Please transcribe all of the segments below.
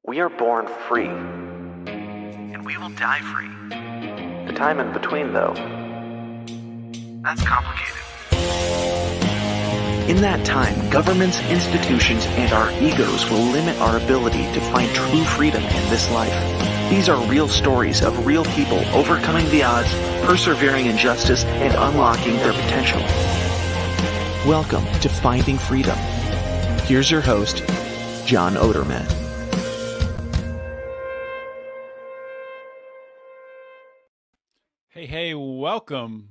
We are born free, and we will die free. The time in between, though, that's complicated. In that time, governments, institutions, and our egos will limit our ability to find true freedom in this life. These are real stories of real people overcoming the odds, persevering in justice, and unlocking their potential. Welcome to Finding Freedom. Here's your host, John Odermatt. Hey, welcome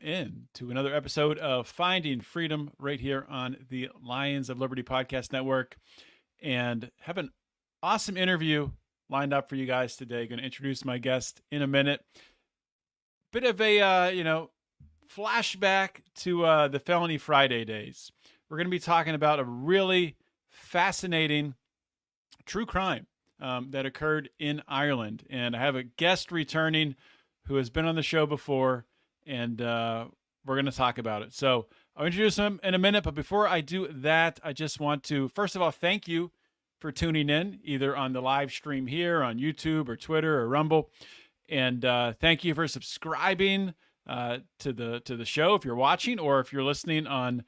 in to another episode of Finding Freedom right here on the Lions of Liberty Podcast Network, and have an awesome interview lined up for you guys today. Going to introduce my guest in a minute. Bit of a, flashback to the Felony Friday days. We're going to be talking about a really fascinating true crime that occurred in Ireland, and I have a guest returning who has been on the show before, and we're going to talk about it. So I'll introduce him in a minute, but before I do that, I just want to, first of all, thank you for tuning in, either on the live stream here on YouTube or Twitter or Rumble. And thank you for subscribing to the show if you're watching, or if you're listening on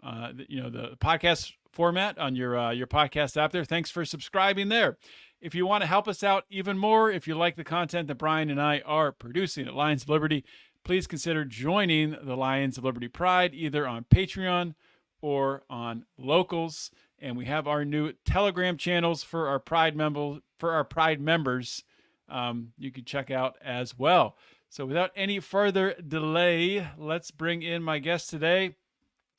the podcast format on your podcast app there. Thanks for subscribing there. If you want to help us out even more, if you like the content that Brian and I are producing at Lions of Liberty, please consider joining the Lions of Liberty Pride, either on Patreon or on Locals. And we have our new Telegram channels for our Pride members. You can check out as well. So without any further delay, let's bring in my guest today.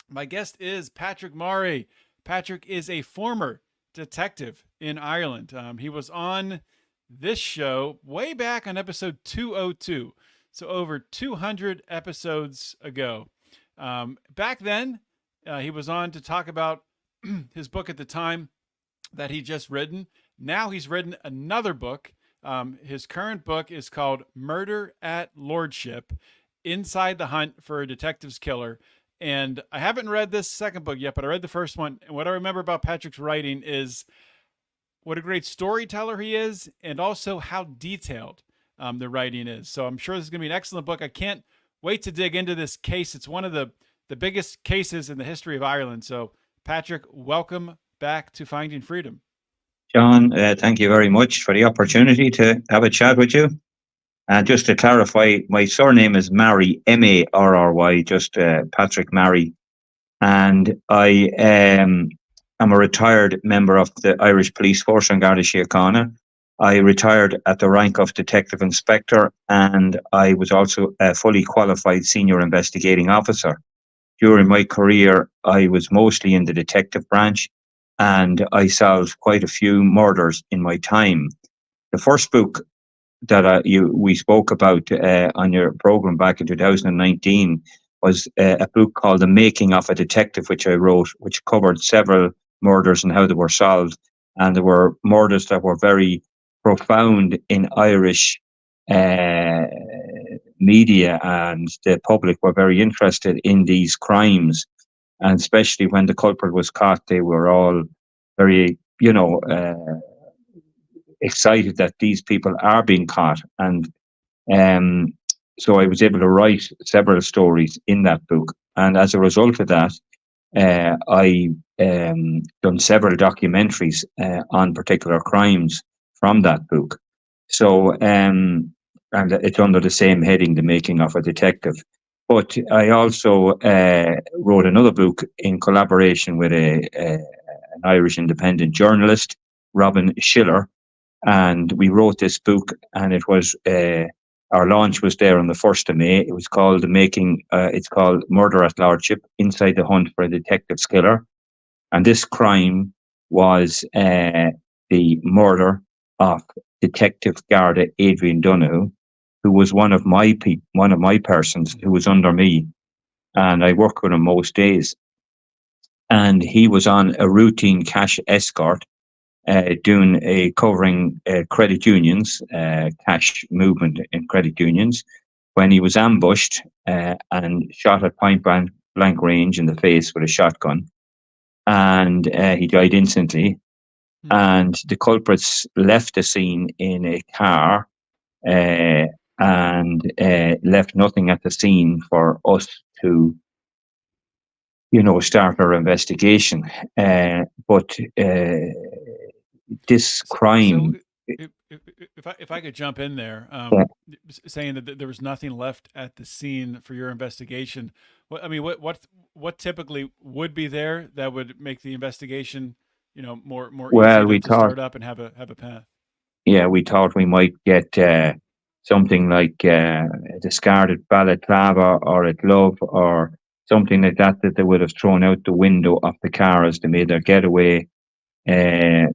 My guest is Patrick Murray. Patrick is a former detective in Ireland. He was on this show way back on episode 202, so over 200 episodes ago. Back then, he was on to talk about his book at the time that he just written. Now he's written another book. His current book is called Murder at Lordship, Inside the Hunt for a Detective's Killer. And I haven't read this second book yet, but I read the first one. And what I remember about Patrick's writing is what a great storyteller he is, and also how detailed the writing is. So I'm sure this is going to be an excellent book. I can't wait to dig into this case. It's one of the biggest cases in the history of Ireland. So Patrick, welcome back to Finding Freedom. John, thank you very much for the opportunity to have a chat with you. And just to clarify, my surname is Murray, Marry, just Patrick Murray. And I am a retired member of the Irish Police Force, An Garda Síochána. I retired at the rank of Detective Inspector, and I was also a fully qualified Senior Investigating Officer. During my career, I was mostly in the detective branch, and I solved quite a few murders in my time. The first book that we spoke about on your program back in 2019 was a book called The Making of a Detective, which I wrote, which covered several murders and how they were solved. And there were murders that were very profound in Irish media, and the public were very interested in these crimes. And especially when the culprit was caught, they were all very, excited that these people are being caught. And so I was able to write several stories in that book. And as a result of that, I done several documentaries on particular crimes from that book. So, and it's under the same heading, The Making of a Detective. But I also wrote another book in collaboration with an Irish independent journalist, Robin Schiller. And we wrote this book, and it was our launch was there on the 1st of May. It was called it's called Murder at Lordship, Inside the Hunt for a Detective's Killer. And this crime was the murder of Detective Garda Adrian Donoghue, who was one of my persons who was under me, and I work with him most days. And he was on a routine cash escort, covering credit unions, cash movement in credit unions, when he was ambushed and shot at point blank range in the face with a shotgun. And he died instantly. and the culprits left the scene in a car, and left nothing at the scene for us to, start our investigation. But this So crime, if I could jump in there, uh, saying that there was nothing left at the scene for your investigation, what typically would be there that would make the investigation, more easy well, to, we to thought, start up and have a path? yeah, we thought we might get something like a discarded balaclava or a glove or something like that that they would have thrown out the window of the car as they made their getaway. Uh,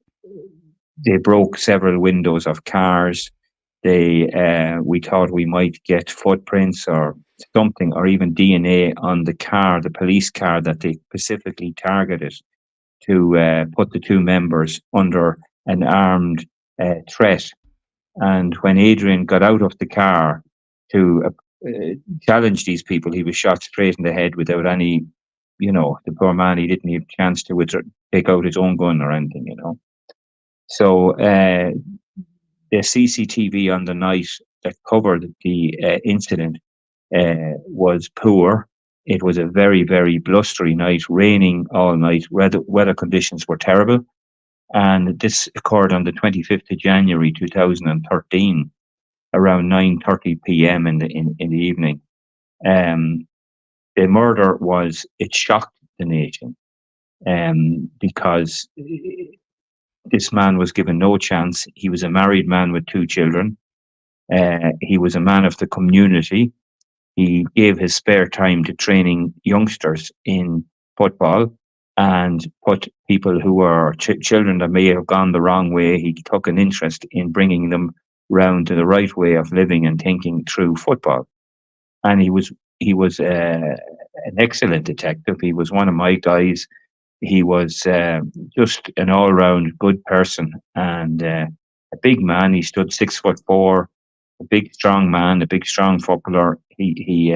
they broke several windows of cars. We thought we might get footprints or something, or even DNA on the car, the police car that they specifically targeted to put the two members under an armed threat. And when Adrian got out of the car to challenge these people, he was shot straight in the head without any, the poor man, he didn't have a chance to take out his own gun or anything. So the CCTV on the night that covered the incident was poor. It was a very, very blustery night, raining all night. Weather conditions were terrible. And this occurred on the 25th of January 2013, around 9:30 p.m. in the evening. The murder it shocked the nation, because this man was given no chance. He was a married man with two children. He was a man of the community. He gave his spare time to training youngsters in football and put people who were children that may have gone the wrong way. He took an interest in bringing them round to the right way of living and thinking through football. And he was an excellent detective. He was one of my guys. He was just an all-round good person and a big man. He stood 6'4", a big strong man, a big strong footballer. He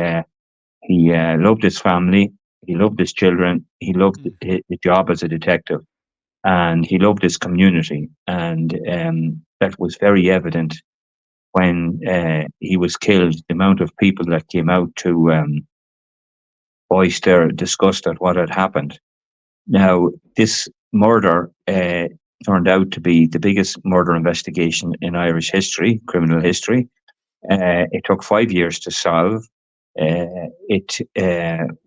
loved his family. He loved his children. He loved his job as a detective, and he loved his community. And that was very evident when he was killed. The amount of people that came out to voice their disgust at what had happened. Now, this murder turned out to be the biggest murder investigation in Irish history, criminal history. It took 5 years to solve. It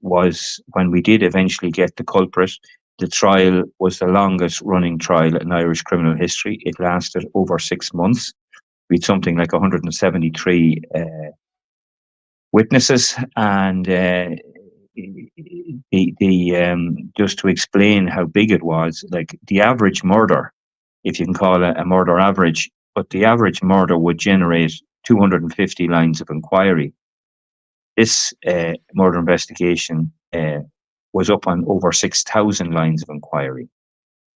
was, when we did eventually get the culprit, the trial was the longest running trial in Irish criminal history. It lasted over 6 months. We had something like 173 witnesses, and just to explain how big it was, like the average murder, if you can call it a murder average, but the average murder would generate 250 lines of inquiry. This murder investigation was up on over 6,000 lines of inquiry.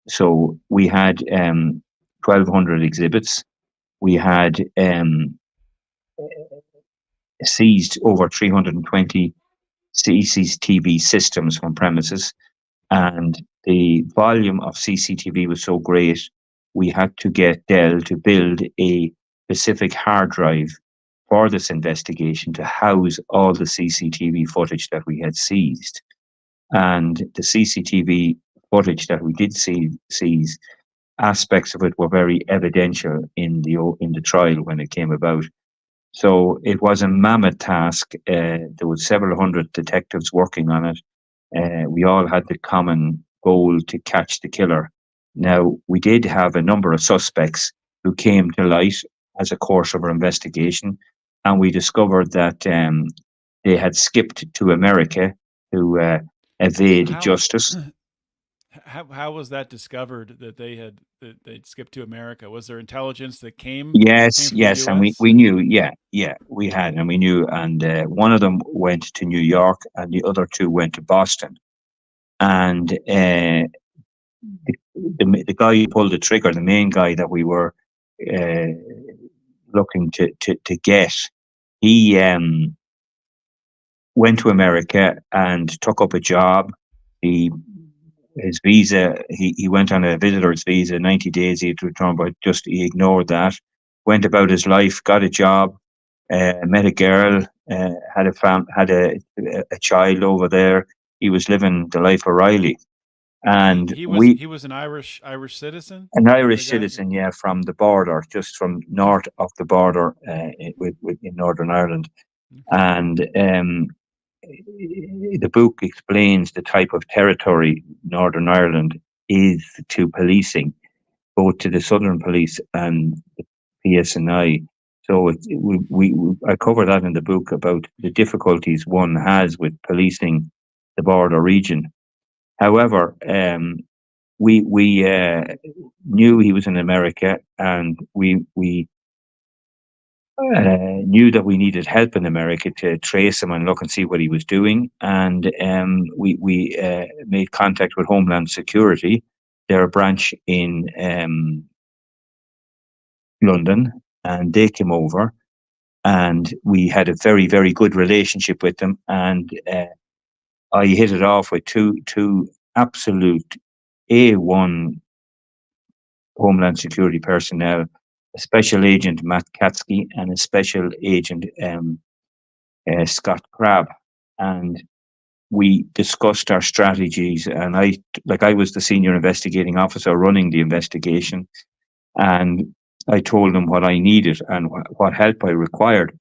So we had 1,200 exhibits. We had seized over 320 CCTV systems from premises, and the volume of CCTV was so great, we had to get Dell to build a specific hard drive for this investigation to house all the CCTV footage that we had seized. And the CCTV footage that we did seize, aspects of it were very evidential in the trial when it came about. So it was a mammoth task. There were several hundred detectives working on it. We all had the common goal to catch the killer. Now, we did have a number of suspects who came to light as a course of our investigation, and we discovered that they had skipped to America to evade justice. How was that discovered that they'd skipped to America? Was there intelligence that came Yes, from the yes, and U.S.? we knew, yeah, we had, and we knew, and one of them went to New York, and the other two went to Boston, and the guy who pulled the trigger, the main guy that we were looking to get, he went to America and took up a job. He his visa, he went on a visitor's visa, 90 days he had to return, but just he ignored that, went about his life, got a job, met a girl, had a child over there. He was living the life of Riley. And he was an Irish citizen. an The Irish guy. citizen, yeah, from the border, just from north of the border in Northern Ireland. Okay. And the book explains the type of territory Northern Ireland is to policing, both to the Southern Police and the PSNI. So I cover that in the book about the difficulties one has with policing the border region. However, we knew he was in America, and we knew that we needed help in America to trace him and look and see what he was doing. And we made contact with Homeland Security, their branch in London, and they came over, and we had a very, very good relationship with them. And I hit it off with two absolute A1 Homeland Security personnel, a special agent Matt Katsky and a special agent Scott Crabb, and we discussed our strategies. And I was the senior investigating officer running the investigation, and I told them what I needed and what help I required,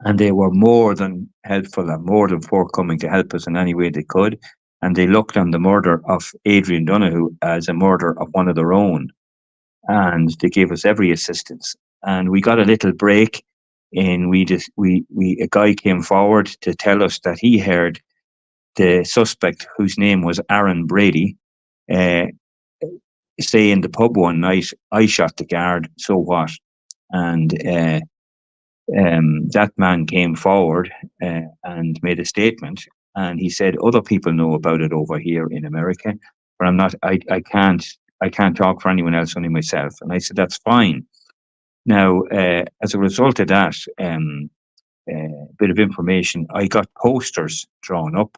and they were more than helpful and more than forthcoming to help us in any way they could. And they looked on the murder of Adrian Donoghue as a murder of one of their own, and they gave us every assistance. And we got a little break in a guy came forward to tell us that he heard the suspect, whose name was Aaron Brady, say in the pub one night, "I shot the guard, so what?" And that man came forward and made a statement, and he said, "Other people know about it over here in America, but I'm not. I can't talk for anyone else, only myself." And I said, "That's fine." Now, as a result of that bit of information, I got posters drawn up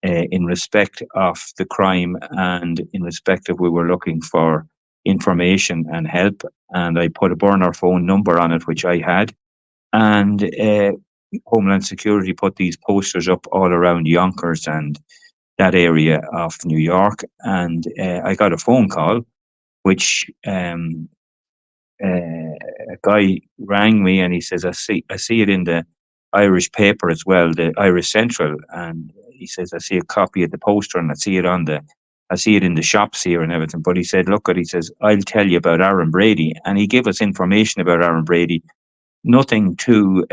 in respect of the crime and in respect of we were looking for information and help. And I put a burner phone number on it, which I had. And Homeland Security put these posters up all around Yonkers and that area of New York. And I got a phone call, which a guy rang me, and he says, I see it in the Irish paper as well, the Irish Central." And he says, "I see a copy of the poster, and I see it in the shops here and everything." But he said, "Look," he says, "I'll tell you about Aaron Brady." And he gave us information about Aaron Brady, nothing too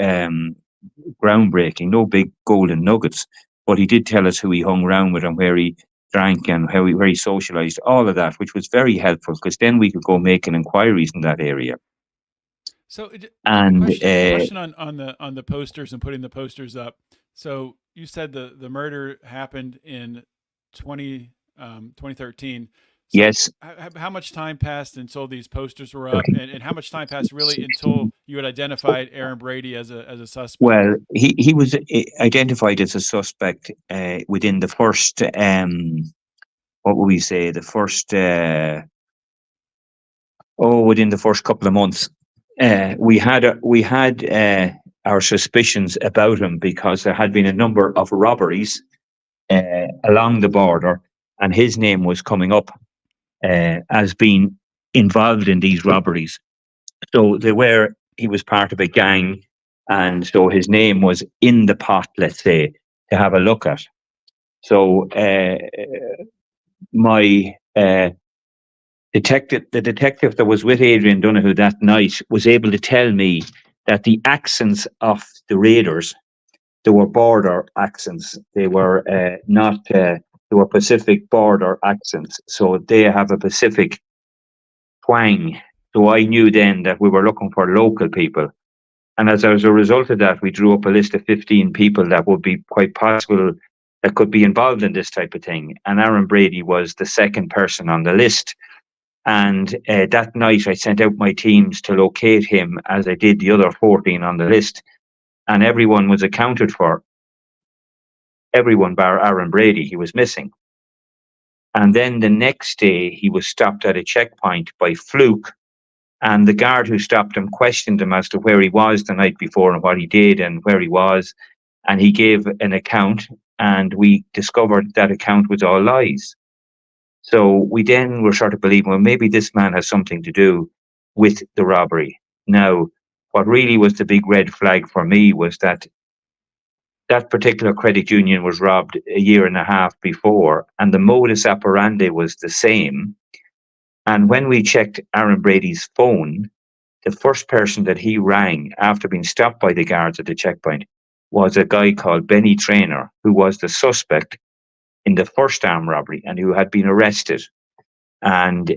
groundbreaking, no big golden nuggets, but he did tell us who he hung around with and where he drank and where he socialized, all of that, which was very helpful, because then we could go making inquiries in that area. So, And question on the posters and putting the posters up. So you said the murder happened in 2013. So yes, how much time passed until these posters were up, and how much time passed really until you had identified Aaron Brady as a suspect? well, he was identified as a suspect within the first, what would we say, within the first couple of months. We had our suspicions about him because there had been a number of robberies along the border, and his name was coming up as being involved in these robberies. So he was part of a gang, and so his name was in the pot, let's say, to have a look at. So my the detective that was with Adrian Donoghue that night was able to tell me that the accents of the raiders, they were border accents. They were not. They were Pacific border accents, so they have a Pacific twang. So I knew then that we were looking for local people. And as a result of that, we drew up a list of 15 people that would be quite possible that could be involved in this type of thing. And Aaron Brady was the second person on the list. And that night, I sent out my teams to locate him, as I did the other 14 on the list. And everyone was accounted for. Everyone bar Aaron Brady. He was missing. And then the next day, he was stopped at a checkpoint by fluke. And the guard who stopped him questioned him as to where he was the night before and what he did and where he was. And he gave an account, and we discovered that account was all lies. So we then were sort of believing, well, maybe this man has something to do with the robbery. Now, what really was the big red flag for me was that that particular credit union was robbed a year and a half before, and the modus operandi was the same. And when we checked Aaron Brady's phone, the first person that he rang after being stopped by the guards at the checkpoint was a guy called Benny Traynor, who was the suspect in the first armed robbery and who had been arrested. And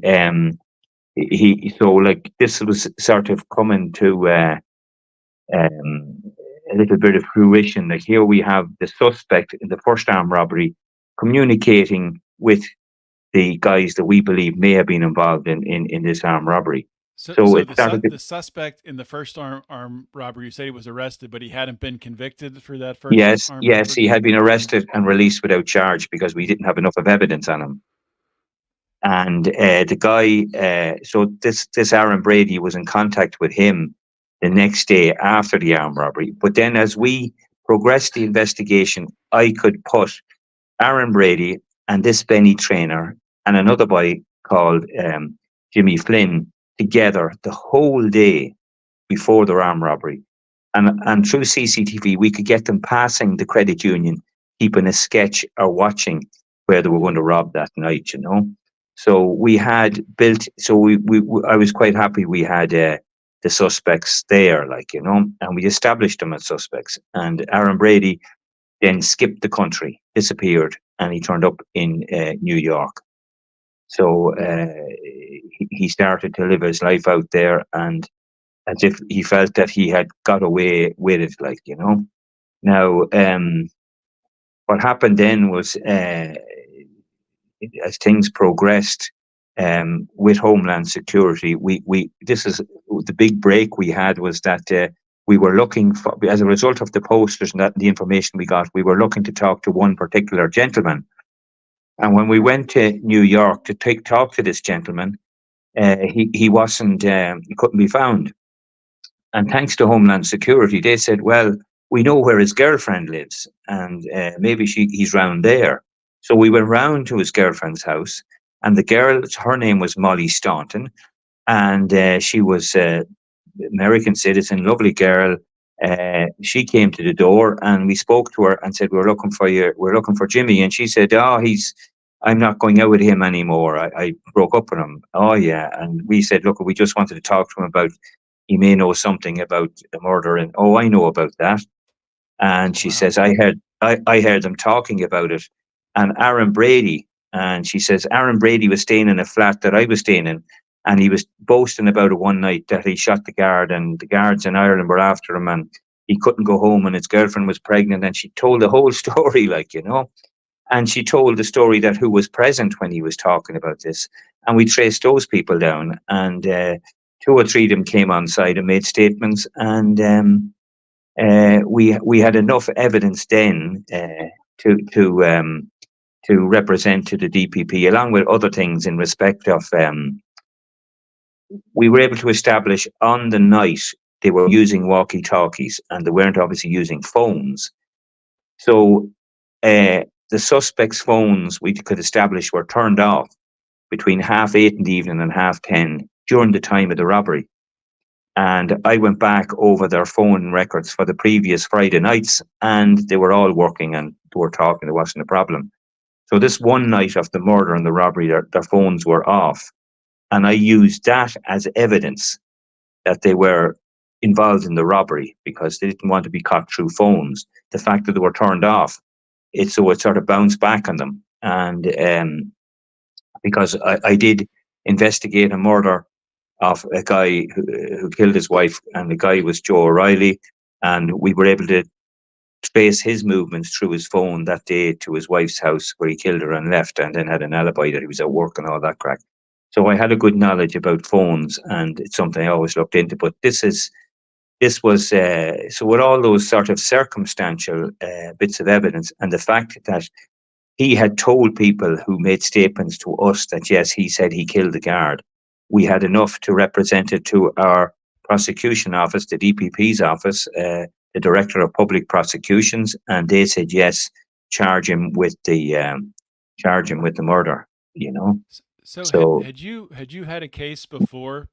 so like this was sort of coming to a little bit of fruition. Like here we have the suspect in the first armed robbery communicating with the guys that we believe may have been involved in this armed robbery. So it started the suspect in the first armed robbery, you said he was arrested, but he hadn't been convicted for that first armed yes, robbery? he had been arrested and released without charge because we didn't have enough of evidence on him. And the guy, so this Aaron Brady was in contact with him the next day after the armed robbery. But then as we progressed the investigation, I could put Aaron Brady and this Benny Traynor and another boy called Jimmy Flynn together the whole day before the armed robbery. And through CCTV, we could get them passing the credit union, keeping a sketch or watching where they were going to rob that night, you know. So we had built, so I was quite happy we had the suspects there, like, you know, and we established them as suspects. And Aaron Brady then skipped the country, disappeared, and he turned up in New York. So he started to live his life out there, and as if he felt that he had got away with it, like, you know. Now, what happened then was, as things progressed with Homeland Security, this is the big break we had was that we were looking for, as a result of the posters and that the information we got, we were looking to talk to one particular gentleman. And when we went to New York to talk to this gentleman, he wasn't, he couldn't be found. And thanks to Homeland Security, they said, well, we know where his girlfriend lives, and maybe he's round there. So we went round to his girlfriend's house, and the girl, her name was Molly Staunton, and she was American citizen, lovely girl. She came to the door, and we spoke to her and said, we're looking for Jimmy. And she said, I'm not going out with him anymore. I broke up with him. Oh, yeah. And we said, look, we just wanted to talk to him about, he may know something about the murder. And, oh, I know about that. And she says, I heard them talking about it. And Aaron Brady, and she says, Aaron Brady was staying in a flat that I was staying in. And he was boasting about it one night that he shot the guard, and the guards in Ireland were after him, and he couldn't go home, and his girlfriend was pregnant. And she told the whole story, like, you know. And she told the story that who was present when he was talking about this. And we traced those people down, and 2 or 3 of them came on side and made statements. And we had enough evidence then to represent to the DPP, along with other things in respect of. We were able to establish on the night they were using walkie-talkies, and they weren't obviously using phones. So the suspects' phones we could establish were turned off between 8:30 in the evening and 10:30 during the time of the robbery. And I went back over their phone records for the previous Friday nights, and they were all working and they were talking. There wasn't a problem. So this one night of the murder and the robbery, their phones were off. And I used that as evidence that they were involved in the robbery because they didn't want to be caught through phones. The fact that they were turned off, it sort of bounced back on them. And because I did investigate a murder of a guy who killed his wife, and the guy was Joe O'Reilly, and we were able to trace his movements through his phone that day to his wife's house where he killed her and left, and then had an alibi that he was at work and all that crack. So I had a good knowledge about phones, and it's something I always looked into. But this was so with all those sort of circumstantial bits of evidence, and the fact that he had told people who made statements to us that, yes, he said he killed the guard. We had enough to represent it to our prosecution office, the DPP's office, the Director of Public Prosecutions, and they said, yes, charge him with the murder, you know. So So had you had a case before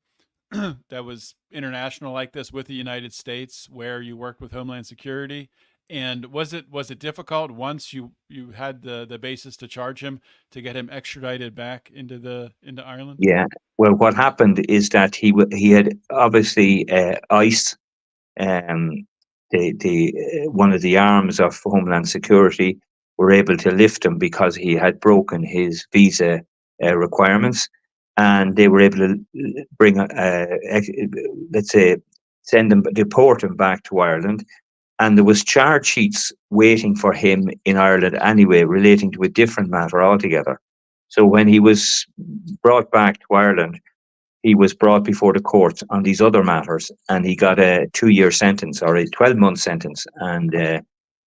that was international like this with the United States where you worked with Homeland Security? And was it difficult once you had the basis to charge him to get him extradited back into Ireland? yeah, well, what happened is that he had obviously ICE, um, the one of the arms of Homeland Security, were able to lift him because he had broken his visa requirements, and they were able to bring, let's say, deport him back to Ireland. And there was charge sheets waiting for him in Ireland anyway, relating to a different matter altogether. So when he was brought back to Ireland, he was brought before the courts on these other matters, and he got a 2-year sentence or a 12-month sentence. And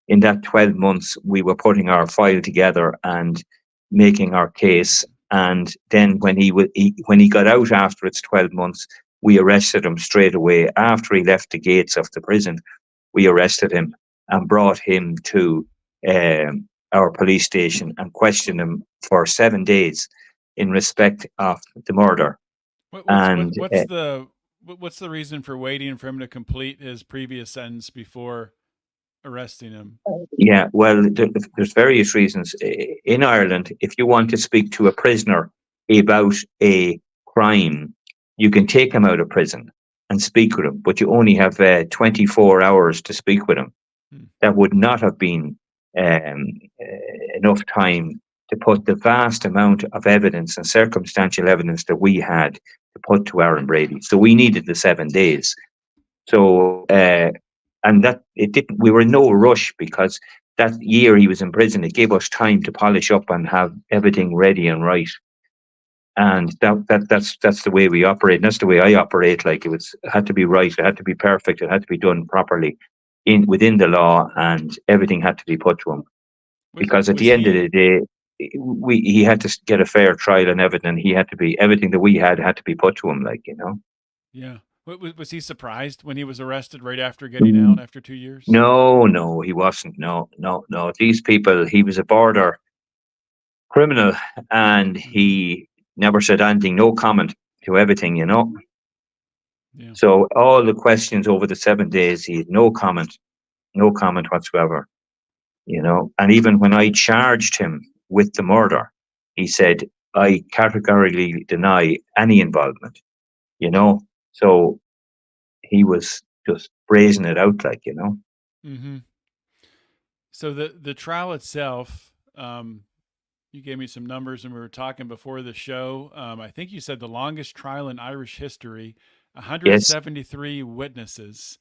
in that 12 months, we were putting our file together and making our case. And then when he got out after its 12 months, we arrested him straight away. After he left the gates of the prison, we arrested him and brought him to our police station and questioned him for 7 days in respect of the murder. What's the reason for waiting for him to complete his previous sentence before arresting him? Yeah, well, there's various reasons. In Ireland, if you want to speak to a prisoner about a crime, you can take him out of prison and speak with him, but you only have 24 hours to speak with him. That would not have been enough time to put the vast amount of evidence and circumstantial evidence that we had to put to Aaron Brady. So we needed the 7 days. So, and that it didn't. We were in no rush because that year he was in prison, it gave us time to polish up and have everything ready and right. And that's the way we operate. And that's the way I operate. Like it had to be right. It had to be perfect. It had to be done properly within the law, and everything had to be put to him. Because at the end of the day, he had to get a fair trial and everything. Everything that we had to be put to him. Like, you know. Yeah. Was he surprised when he was arrested right after getting out after 2 years? No, he wasn't. No. These people, he was a border criminal, and he never said anything, no comment to everything, you know. Yeah. So all the questions over the 7 days, he had no comment whatsoever, you know. And even when I charged him with the murder, he said, I categorically deny any involvement, you know. So he was just brazen it out, like, you know. Mm-hmm. So the trial itself, you gave me some numbers, and we were talking before the show. I think you said the longest trial in Irish history, 173 witnesses.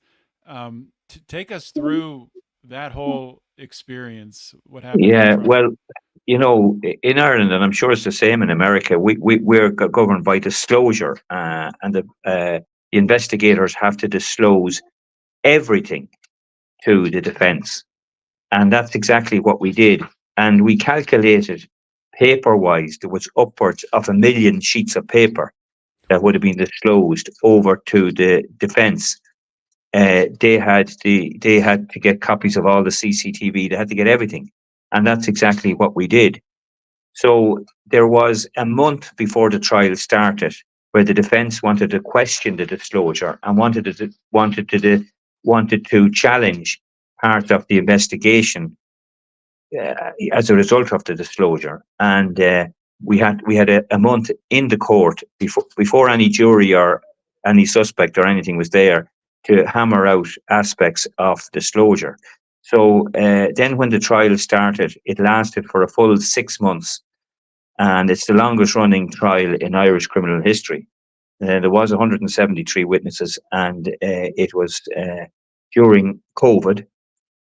To take us through that whole experience, what happened? Yeah, well, you know, in Ireland, and I'm sure it's the same in America, we're governed by disclosure, and the investigators have to disclose everything to the defence. And that's exactly what we did. And we calculated paper-wise, there was upwards of 1 million sheets of paper that would have been disclosed over to the defence. They had to get copies of all the CCTV. They had to get everything. And that's exactly what we did. So there was a month before the trial started where the defence wanted to question the disclosure and wanted to challenge part of the investigation as a result of the disclosure. And we had a month in the court before any jury or any suspect or anything was there to hammer out aspects of disclosure. So then when the trial started, it lasted for a full 6 months. And it's the longest running trial in Irish criminal history. There was 173 witnesses, and it was during COVID,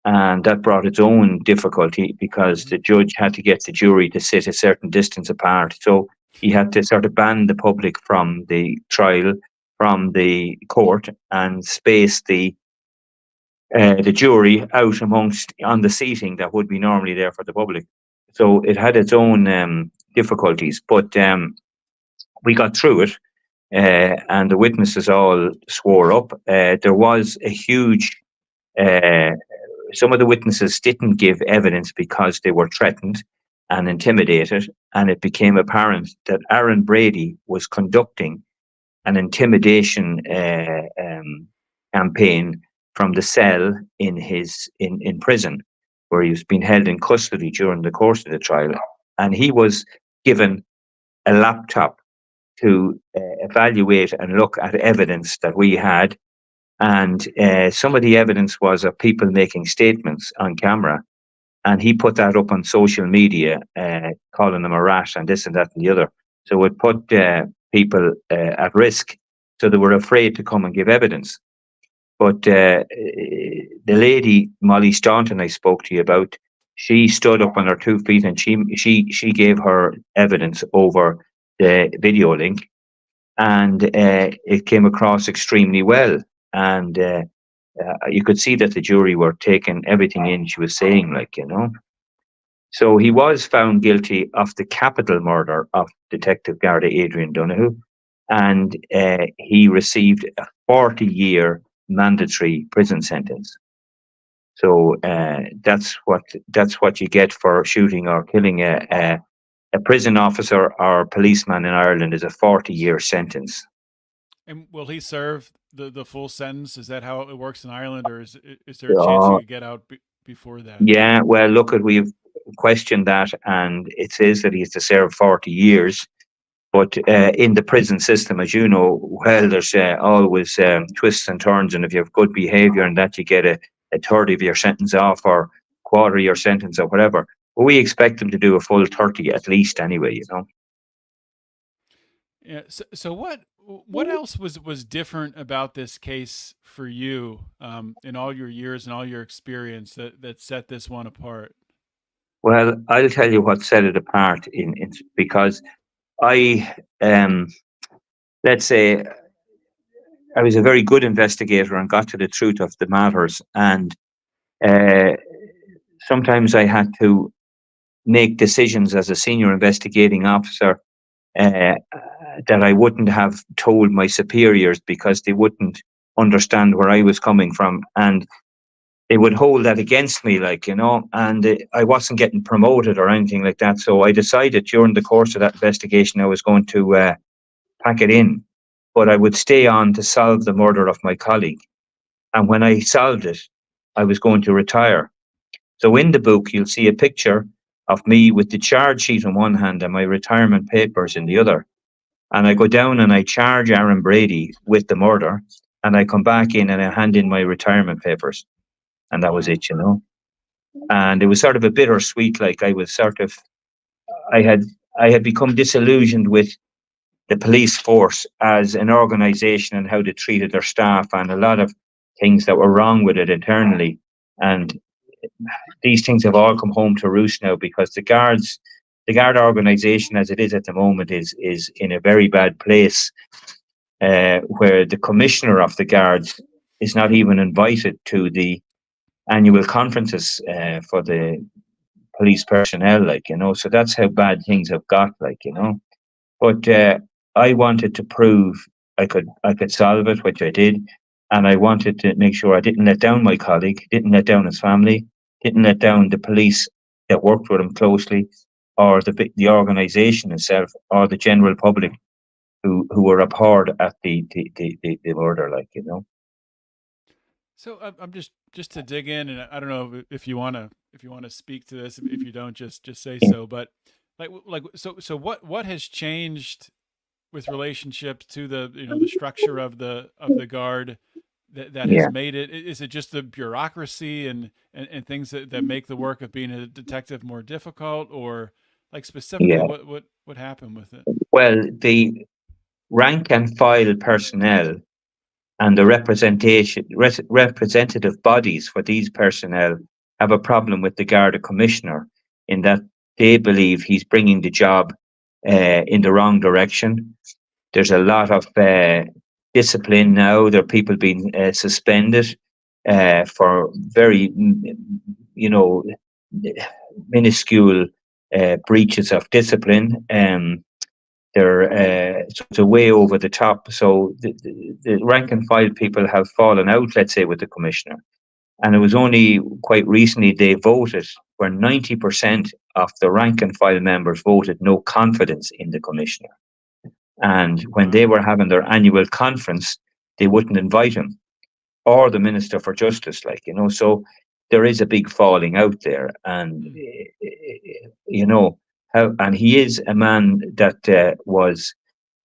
and that brought its own difficulty because the judge had to get the jury to sit a certain distance apart. So he had to sort of ban the public from the trial, from the court, and space the jury out amongst on the seating that would be normally there for the public. So it had its own difficulties, but we got through it, and the witnesses all swore up. There was a huge. Some of the witnesses didn't give evidence because they were threatened and intimidated, and it became apparent that Aaron Brady was conducting an intimidation campaign from the cell in prison, where he was being held in custody during the course of the trial, and he was given a laptop to evaluate and look at evidence that we had. And some of the evidence was of people making statements on camera. And he put that up on social media, calling them a rat and this and that and the other. So it put people at risk. So they were afraid to come and give evidence. But the lady, Molly Staunton, I spoke to you about, she stood up on her 2 feet and she gave her evidence over the video link. And it came across extremely well. And you could see that the jury were taking everything in she was saying, like, you know. So he was found guilty of the capital murder of Detective Garda Adrian Donoghue, and he received a 40-year mandatory prison sentence. So that's what you get for shooting or killing a prison officer or policeman in Ireland, is a 40-year sentence. And will he serve the full sentence? Is that how it works in Ireland, or is there a chance he could get out before that? Yeah, well, look, we've questioned that, and it says that he has to serve 40 years. But in the prison system, as you know, well, there's always twists and turns, and if you have good behaviour and that, you get a third of your sentence off or quarter of your sentence or whatever. But we expect them to do a full 30 at least anyway, you know. Yeah. So what else was different about this case for you in all your years and all your experience that set this one apart? Well, I'll tell you what set it apart in because I let's say I was a very good investigator and got to the truth of the matters, and sometimes I had to make decisions as a senior investigating officer that I wouldn't have told my superiors because they wouldn't understand where I was coming from, and they would hold that against me, like, you know, and I wasn't getting promoted or anything like that. So I decided during the course of that investigation I was going to pack it in, but I would stay on to solve the murder of my colleague. And when I solved it, I was going to retire. So in the book, you'll see a picture of me with the charge sheet in one hand and my retirement papers in the other. And I go down and I charge Aaron Brady with the murder, and I come back in and I hand in my retirement papers. And that was it, you know. And it was sort of a bittersweet, like I had become disillusioned with the police force as an organization and how they treated their staff, and a lot of things that were wrong with it internally. And these things have all come home to roost now, because the Guard organization as it is at the moment is in a very bad place, where the commissioner of the Guards is not even invited to the annual conferences for the police personnel, like, you know. So that's how bad things have got, like, you know. But I wanted to prove I could solve it, which I did, and I wanted to make sure I didn't let down my colleague, didn't let down his family, didn't let down the police that worked with him closely, or the organisation itself, or the general public who were appalled at the murder, like, you know. So I'm just to dig in, and I don't know if you want to speak to this. If you don't, just say so. But so what has changed with relationship to the structure of the Guard that has made it? Is it just the bureaucracy and things that make the work of being a detective more difficult, or like specifically what happened with it? Well, the rank and file personnel and the representative bodies for these personnel have a problem with the Garda commissioner, in that they believe he's bringing the job in the wrong direction. There's a lot of discipline now. There are people being suspended for very, minuscule breaches of discipline. So it's a way over the top. So the rank and file people have fallen out, let's say, with the commissioner. And it was only quite recently they voted where 90% of the rank and file members voted no confidence in the commissioner. And when they were having their annual conference, they wouldn't invite him or the Minister for Justice, so there is a big falling out there. And, and he is a man that was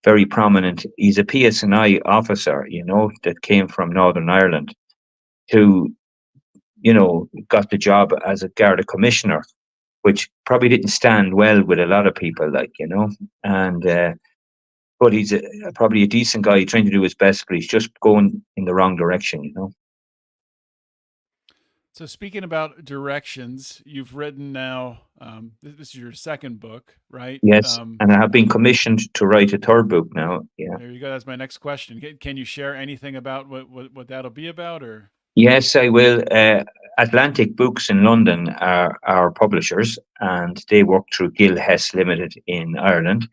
very prominent. He's a PSNI officer, that came from Northern Ireland, who, got the job as a Garda Commissioner, which probably didn't stand well with a lot of people, and but he's probably a decent guy trying to do his best, but he's just going in the wrong direction, So speaking about directions, you've written now, this is your second book, right? Yes, and I have been commissioned to write a third book now. Yeah. There you go. That's my next question. Can you share anything about what that'll be about, or? Yes, I will. Atlantic Books in London are our publishers, and they work through Gill Hess Limited in Ireland.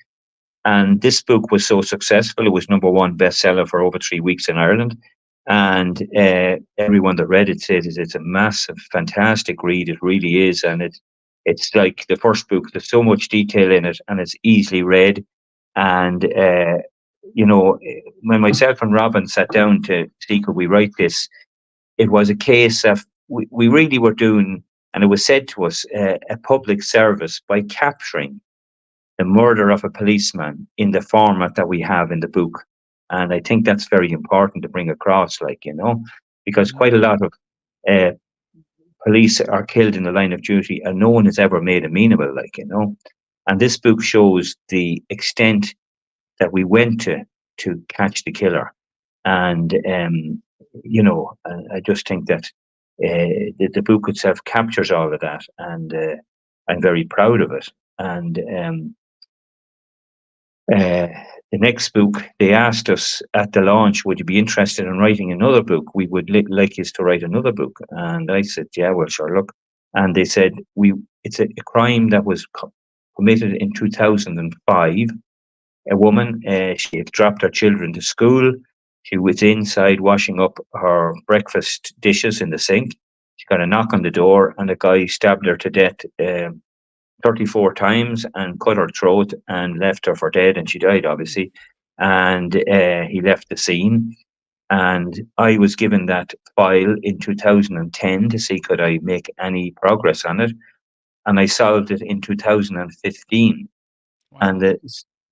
And this book was so successful; it was #1 bestseller for over 3 weeks in Ireland. And everyone that read it said it's a massive, fantastic read. It really is, and it's like the first book. There's so much detail in it, and it's easily read. And when myself and Robin sat down to see could we write this, it was a case of we really were doing, and it was said to us, a public service by capturing the murder of a policeman in the format that we have in the book. And I think that's very important to bring across, because quite a lot of police are killed in the line of duty and no one has ever made amenable, And this book shows the extent that we went to catch the killer. And, I just think that the book itself captures all of that. And I'm very proud of it. And the next book, they asked us at the launch, would you be interested in writing another book? We would like you to write another book. And I said, yeah, well, sure, look. And they said, it's a crime that was committed in 2005. A woman, she had dropped her children to school. She was inside washing up her breakfast dishes in the sink. She got a knock on the door and a guy stabbed her to death 34 times and cut her throat and left her for dead, and she died, obviously. And he left the scene. And I was given that file in 2010 to see could I make any progress on it. And I solved it in 2015. Wow.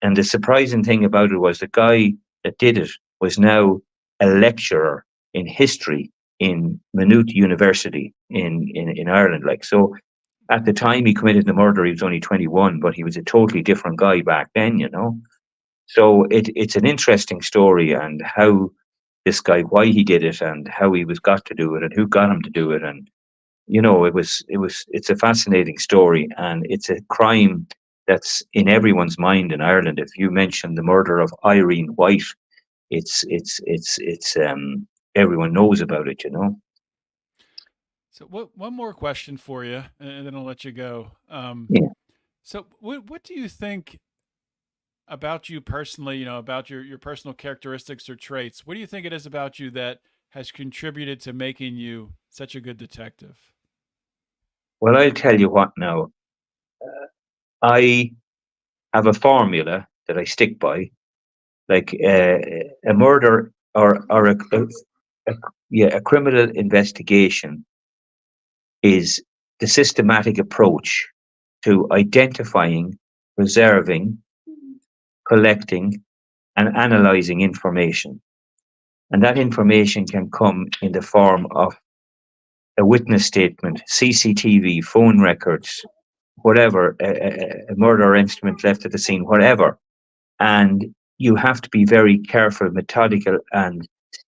And the surprising thing about it was the guy that did it was now a lecturer in history in Maynooth University in Ireland. So at the time he committed the murder, he was only 21, but he was a totally different guy back then, So it's an interesting story, and how this guy, why he did it, and how he was got to do it, and who got him to do it, and it's a fascinating story, and it's a crime that's in everyone's mind in Ireland. If you mention the murder of Irene White, it's everyone knows about it, So one more question for you, and then I'll let you go. Yeah. So what do you think about you personally, about your personal characteristics or traits? What do you think it is about you that has contributed to making you such a good detective? Well, I'll tell you what now. I have a formula that I stick by, like a murder or a criminal investigation is the systematic approach to identifying, preserving, collecting, and analyzing information. And that information can come in the form of a witness statement, CCTV, phone records, whatever, a murder instrument left at the scene, whatever. And you have to be very careful, methodical, and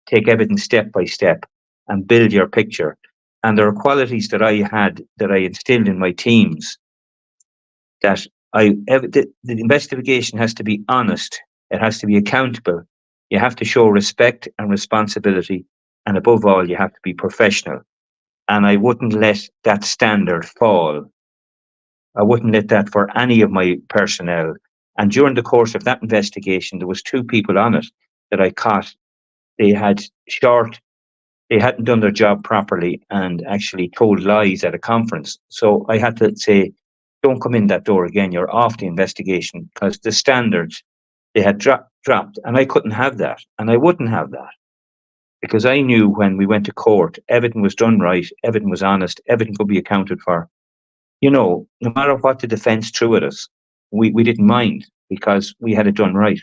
take everything step by step and build your picture. And there are qualities that I instilled in my teams, that the investigation has to be honest. It has to be accountable. You have to show respect and responsibility. And above all, you have to be professional. And I wouldn't let that standard fall I wouldn't let that for any of my personnel. And during the course of that investigation, there was 2 people on it that I caught. They had they hadn't done their job properly and actually told lies at a conference. So I had to say, don't come in that door again. You're off the investigation, because the standards they had dropped. And I couldn't have that. And I wouldn't have that, because I knew when we went to court, everything was done right, everything was honest, everything could be accounted for. No matter what the defense threw at us, we didn't mind, because we had it done right.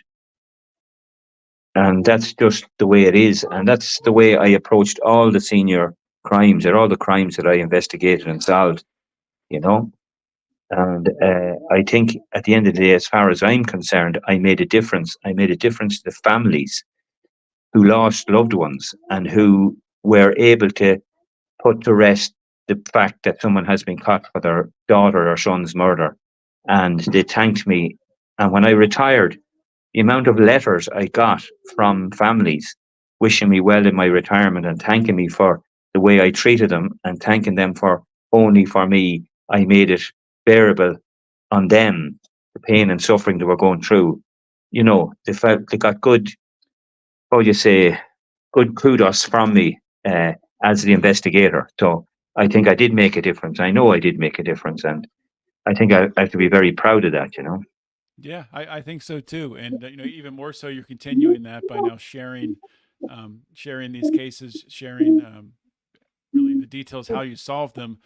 And that's just the way it is. And that's the way I approached all the senior crimes, or all the crimes that I investigated and solved, you know. And I think at the end of the day, as far as I'm concerned, I made a difference. I made a difference to the families who lost loved ones and who were able to put to rest the fact that someone has been caught for their daughter or son's murder. And they thanked me. And when I retired, the amount of letters I got from families wishing me well in my retirement and thanking me for the way I treated them, and thanking them for only for me, I made it bearable on them, the pain and suffering they were going through. They got good, how do you say, good kudos from me as the investigator. So I think I did make a difference. I know I did make a difference, and I think I have to be very proud of that. Yeah, I think so too. And even more so, you're continuing that by now sharing these cases, sharing really the details how you solved them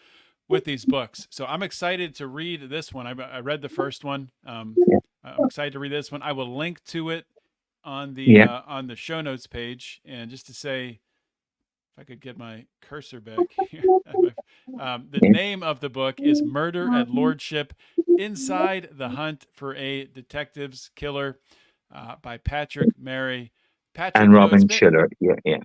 with these books. So I'm excited to read this one. I read the first one. I'm excited to read this one. I will link to it on the show notes page. And just to say, if I could get my cursor back here, the name of the book is Murder at Lordship: Inside the Hunt for a Detective's Killer, by Patrick Mary. Patrick, and Robin Schiller. Yeah.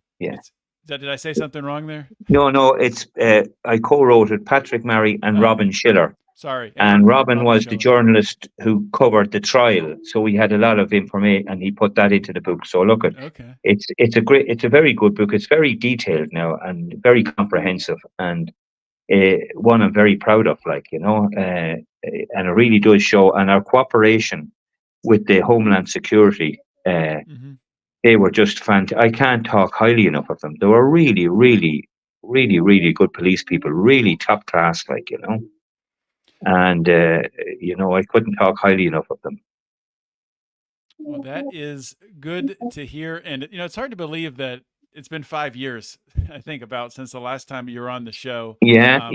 Did I say something wrong there? No, it's I co-wrote it, Patrick Mary and Robin Schiller. Sorry. And Robin was the journalist who covered the trial, so we had a lot of information, and he put that into the book. So look, it's a very good book. It's very detailed now and very comprehensive, and one I'm very proud of. And it really does show. And our cooperation with the Homeland Security, they were just fantastic. I can't talk highly enough of them. They were really, really, really, really good police people, really top class, and I couldn't talk highly enough of them. Well, that is good to hear. And it's hard to believe that it's been 5 years, I think, about since the last time you were on the show. Yeah.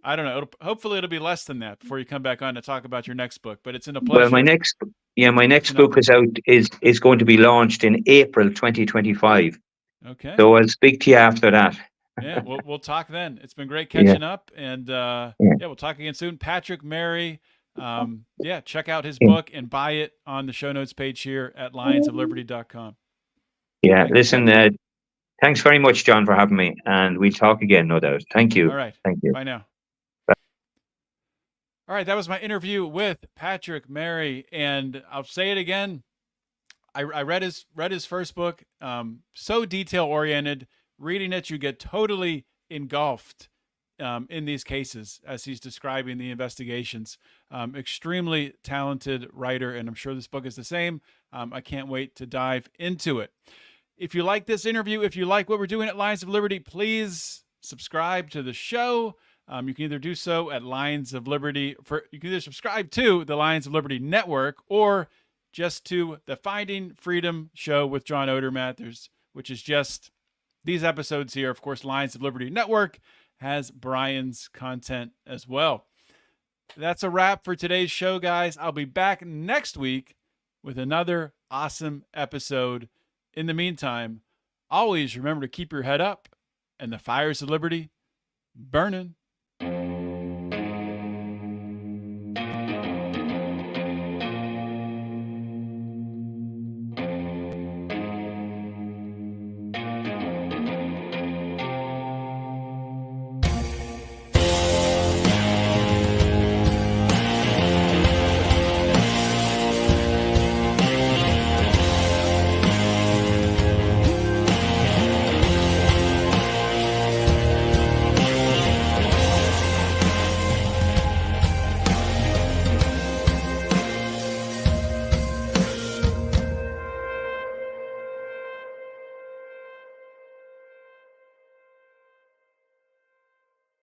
I don't know. Hopefully it'll be less than that before you come back on to talk about your next book, but it's been a pleasure. Well, my next book is going to be launched in April 2025. Okay. So I'll speak to you after that. Yeah, we'll talk then. It's been great catching up, and we'll talk again soon. Patrick Mary, check out his book and buy it on the show notes page here at lionsofliberty.com. Yeah, listen, thanks very much, John, for having me, and we'll talk again, no doubt. Thank you. All right. Thank you. Bye now. Bye. All right, that was my interview with Patrick Mary, and I'll say it again. I read his first book, so detail oriented. Reading it, you get totally engulfed in these cases as he's describing the investigations. Extremely talented writer, and I'm sure this book is the same. I can't wait to dive into it. If you like this interview, if you like what we're doing at Lions of Liberty, please subscribe to the show. You can either do so at Lions of Liberty. You can either subscribe to the Lions of Liberty Network or just to the Finding Freedom show with John Odermatt, which is just these episodes here. Of course, Lions of Liberty Network has Brian's content as well. That's a wrap for today's show, guys. I'll be back next week with another awesome episode. In the meantime, always remember to keep your head up and the fires of liberty burning.